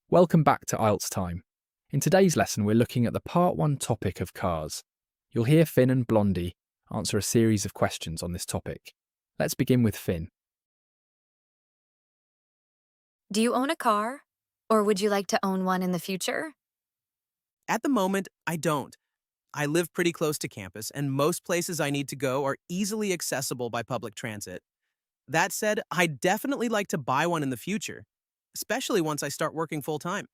Welcome back to IELTS Time. In today's lesson, we're looking at the Part 1 topic of cars. You'll hear Finn and Blondie answer a series of questions on this topic. Let's begin with Finn. Do you own a car? Or would you like to own one in the future? At the moment, I don't. I live pretty close to campus, and most places I need to go are easily accessible by public transit. That said, I'd definitely like to buy one in the future, especially once I start working full-time.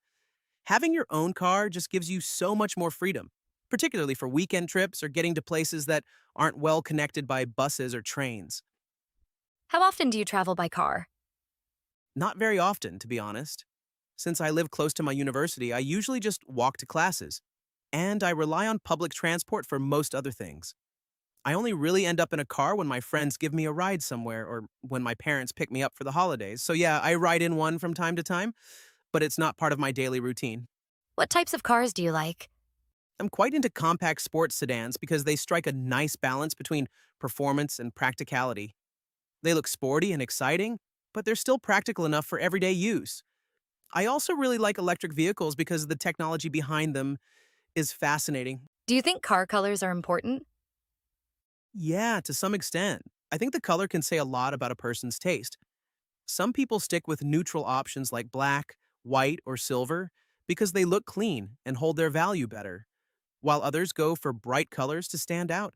Having your own car just gives you so much more freedom, particularly for weekend trips or getting to places that aren't well connected by buses or trains. How often do you travel by car? Not very often, to be honest. Since I live close to my university, I usually just walk to classes, and I rely on public transport for most other things. I only really end up in a car when my friends give me a ride somewhere or when my parents pick me up for the holidays. So yeah, I ride in one from time to time, but it's not part of my daily routine. What types of cars do you like? I'm quite into compact sports sedans because they strike a nice balance between performance and practicality. They look sporty and exciting, but they're still practical enough for everyday use. I also really like electric vehicles because the technology behind them is fascinating. Do you think car colors are important? Yeah, to some extent. I think the color can say a lot about a person's taste. Some people stick with neutral options like black, white, or silver because they look clean and hold their value better, while others go for bright colors to stand out.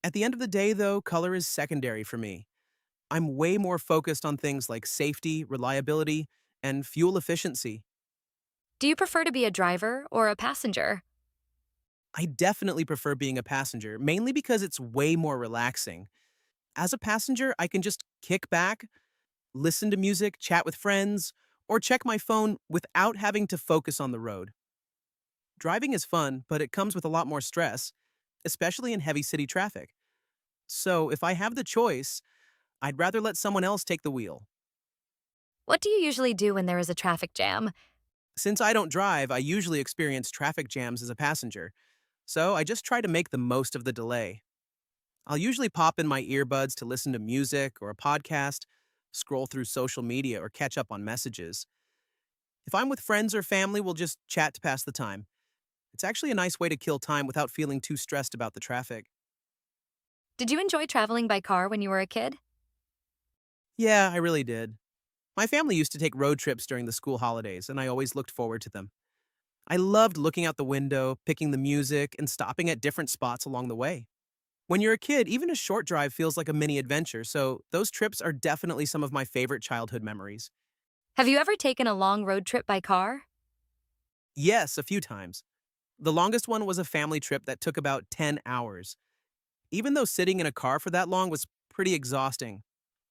At the end of the day, though, color is secondary for me. I'm way more focused on things like safety, reliability, and fuel efficiency. Do you prefer to be a driver or a passenger? I definitely prefer being a passenger, mainly because it's way more relaxing. As a passenger, I can just kick back, listen to music, chat with friends, or check my phone without having to focus on the road. Driving is fun, but it comes with a lot more stress, especially in heavy city traffic. So if I have the choice, I'd rather let someone else take the wheel. What do you usually do when there is a traffic jam? Since I don't drive, I usually experience traffic jams as a passenger, so I just try to make the most of the delay. I'll usually pop in my earbuds to listen to music or a podcast, scroll through social media, or catch up on messages. If I'm with friends or family, we'll just chat to pass the time. It's actually a nice way to kill time without feeling too stressed about the traffic. Did you enjoy traveling by car when you were a kid? Yeah, I really did. My family used to take road trips during the school holidays, and I always looked forward to them. I loved looking out the window, picking the music, and stopping at different spots along the way. When you're a kid, even a short drive feels like a mini adventure, so those trips are definitely some of my favorite childhood memories. Have you ever taken a long road trip by car? Yes, a few times. The longest one was a family trip that took about 10 hours. Even though sitting in a car for that long was pretty exhausting,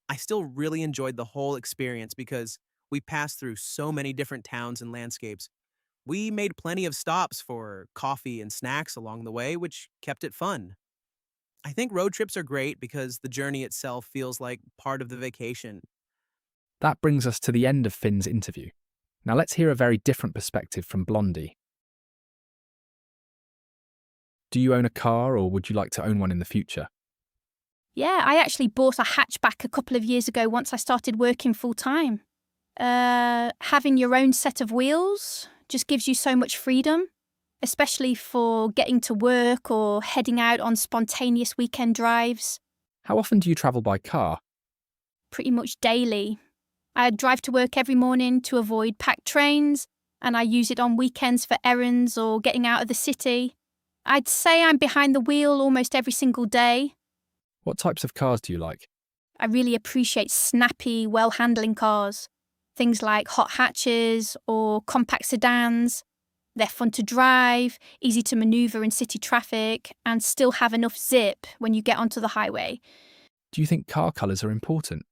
I still really enjoyed the whole experience because we passed through so many different towns and landscapes. We made plenty of stops for coffee and snacks along the way, which kept it fun. I think road trips are great because the journey itself feels like part of the vacation. That brings us to the end of Finn's interview. Now let's hear a very different perspective from Blondie. Do you own a car or would you like to own one in the future? Yeah, I actually bought a hatchback a couple of years ago once I started working full-time. Having your own set of wheels just gives you so much freedom, especially for getting to work or heading out on spontaneous weekend drives. How often do you travel by car? Pretty much daily. I drive to work every morning to avoid packed trains, and I use it on weekends for errands or getting out of the city. I'd say I'm behind the wheel almost every single day. What types of cars do you like? I really appreciate snappy, well-handling cars. Things like hot hatches or compact sedans. They're fun to drive, easy to manoeuvre in city traffic, and still have enough zip when you get onto the highway. Do you think car colours are important?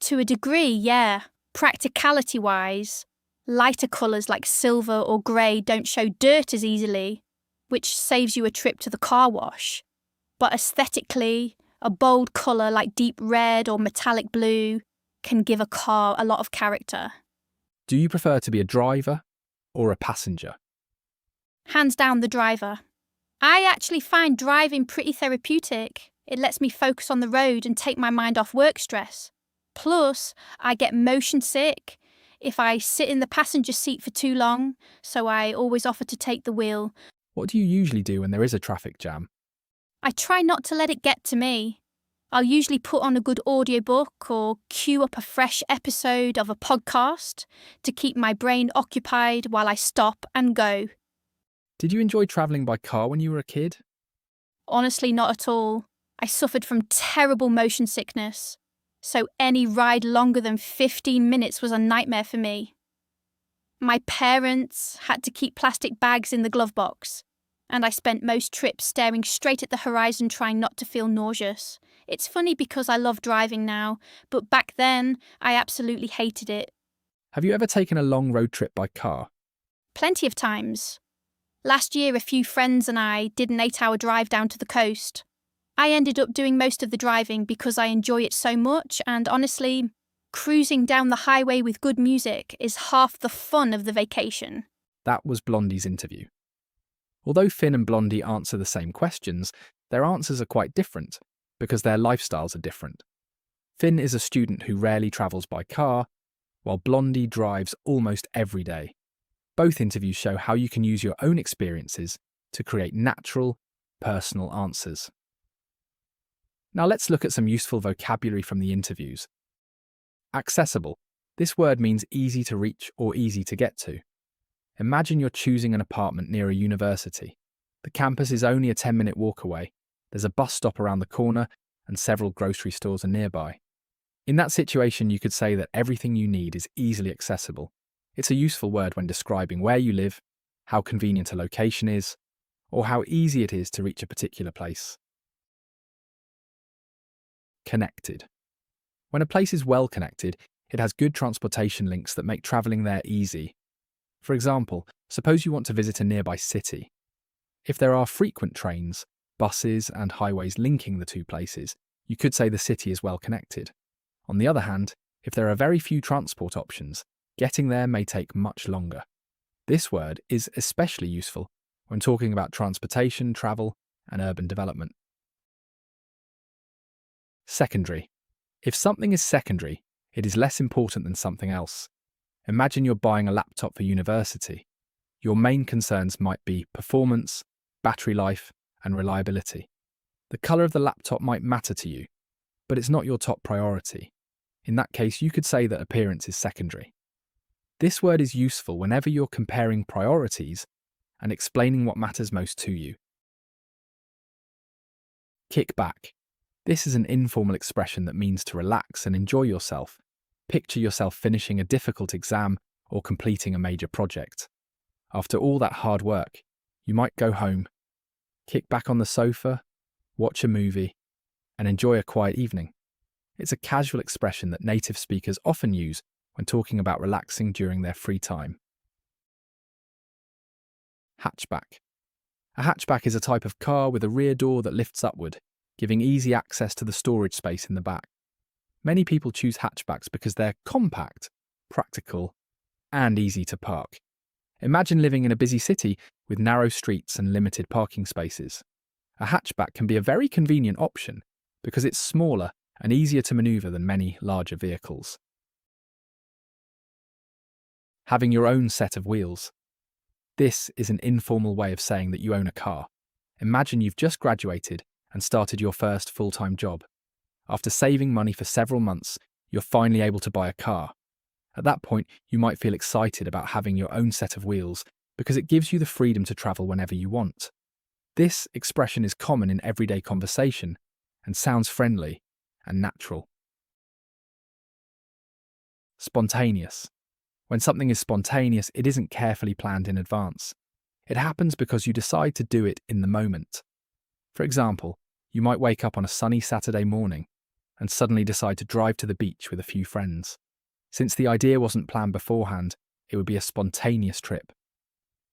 To a degree, yeah. Practicality-wise, lighter colours like silver or grey don't show dirt as easily, which saves you a trip to the car wash. But aesthetically, a bold colour like deep red or metallic blue can give a car a lot of character. Do you prefer to be a driver or a passenger? Hands down the driver. I actually find driving pretty therapeutic. It lets me focus on the road and take my mind off work stress. Plus, I get motion sick. if I sit in the passenger seat for too long, so I always offer to take the wheel. What do you usually do when there is a traffic jam? I try not to let it get to me. I'll usually put on a good audiobook or queue up a fresh episode of a podcast to keep my brain occupied while I stop and go. Did you enjoy travelling by car when you were a kid? Honestly, not at all. I suffered from terrible motion sickness, so any ride longer than 15 minutes was a nightmare for me. My parents had to keep plastic bags in the glove box, and I spent most trips staring straight at the horizon trying not to feel nauseous. It's funny because I love driving now, but back then I absolutely hated it. Have you ever taken a long road trip by car? Plenty of times. Last year, a few friends and I did an 8-hour drive down to the coast. I ended up doing most of the driving because I enjoy it so much, and honestly, cruising down the highway with good music is half the fun of the vacation. That was Blondie's interview. Although Finn and Blondie answer the same questions, their answers are quite different because their lifestyles are different. Finn is a student who rarely travels by car, while Blondie drives almost every day. Both interviews show how you can use your own experiences to create natural, personal answers. Now let's look at some useful vocabulary from the interviews. Accessible. This word means easy to reach or easy to get to. Imagine you're choosing an apartment near a university. The campus is only a 10-minute walk away. There's a bus stop around the corner and several grocery stores are nearby. In that situation, you could say that everything you need is easily accessible. It's a useful word when describing where you live, how convenient a location is, or how easy it is to reach a particular place. Connected. When a place is well connected, it has good transportation links that make travelling there easy. For example, suppose you want to visit a nearby city. If there are frequent trains, buses, and highways linking the two places, you could say the city is well connected. On the other hand, if there are very few transport options, getting there may take much longer. This word is especially useful when talking about transportation, travel, and urban development. Secondary. If something is secondary, it is less important than something else. Imagine you're buying a laptop for university. Your main concerns might be performance, battery life, and reliability. The colour of the laptop might matter to you, but it's not your top priority. In that case, you could say that appearance is secondary. This word is useful whenever you're comparing priorities and explaining what matters most to you. Kick back. This is an informal expression that means to relax and enjoy yourself. Picture yourself finishing a difficult exam or completing a major project. After all that hard work, you might go home, kick back on the sofa, watch a movie, and enjoy a quiet evening. It's a casual expression that native speakers often use when talking about relaxing during their free time. Hatchback. A hatchback is a type of car with a rear door that lifts upward, giving easy access to the storage space in the back. Many people choose hatchbacks because they're compact, practical, and easy to park. Imagine living in a busy city with narrow streets and limited parking spaces. A hatchback can be a very convenient option because it's smaller and easier to maneuver than many larger vehicles. Having your own set of wheels. This is an informal way of saying that you own a car. Imagine you've just graduated and started your first full-time job. After saving money for several months, you're finally able to buy a car. At that point, you might feel excited about having your own set of wheels because it gives you the freedom to travel whenever you want. This expression is common in everyday conversation and sounds friendly and natural. Spontaneous. When something is spontaneous, it isn't carefully planned in advance. It happens because you decide to do it in the moment. For example, you might wake up on a sunny Saturday morning and suddenly decide to drive to the beach with a few friends. Since the idea wasn't planned beforehand, it would be a spontaneous trip.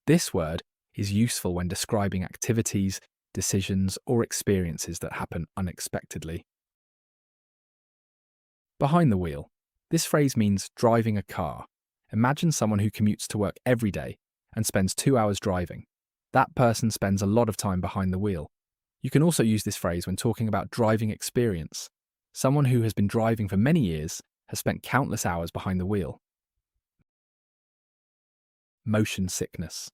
This word is useful when describing activities, decisions, or experiences that happen unexpectedly. Behind the wheel. This phrase means driving a car. Imagine someone who commutes to work every day and spends 2 hours driving. That person spends a lot of time behind the wheel. You can also use this phrase when talking about driving experience. Someone who has been driving for many years has spent countless hours behind the wheel. motion sickness.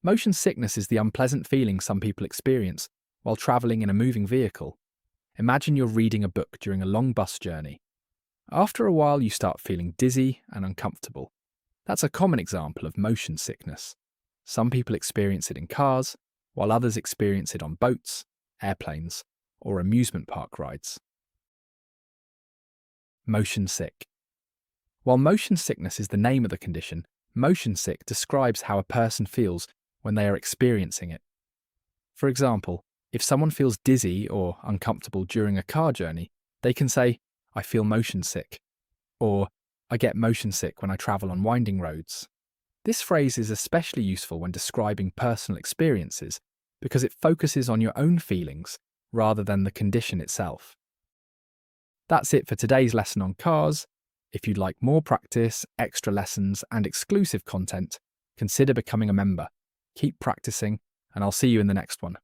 Motion sickness is the unpleasant feeling some people experience while travelling in a moving vehicle. Imagine you're reading a book during a long bus journey. After a while, you start feeling dizzy and uncomfortable. That's a common example of motion sickness. Some people experience it in cars, while others experience it on boats, airplanes, or amusement park rides. Motion sick. While motion sickness is the name of the condition, motion sick describes how a person feels when they are experiencing it. For example, if someone feels dizzy or uncomfortable during a car journey, they can say, "I feel motion sick," or "I get motion sick when I travel on winding roads." This phrase is especially useful when describing personal experiences because it focuses on your own feelings rather than the condition itself. That's it for today's lesson on cars. If you'd like more practice, extra lessons, and exclusive content, consider becoming a member. Keep practicing, and I'll see you in the next one.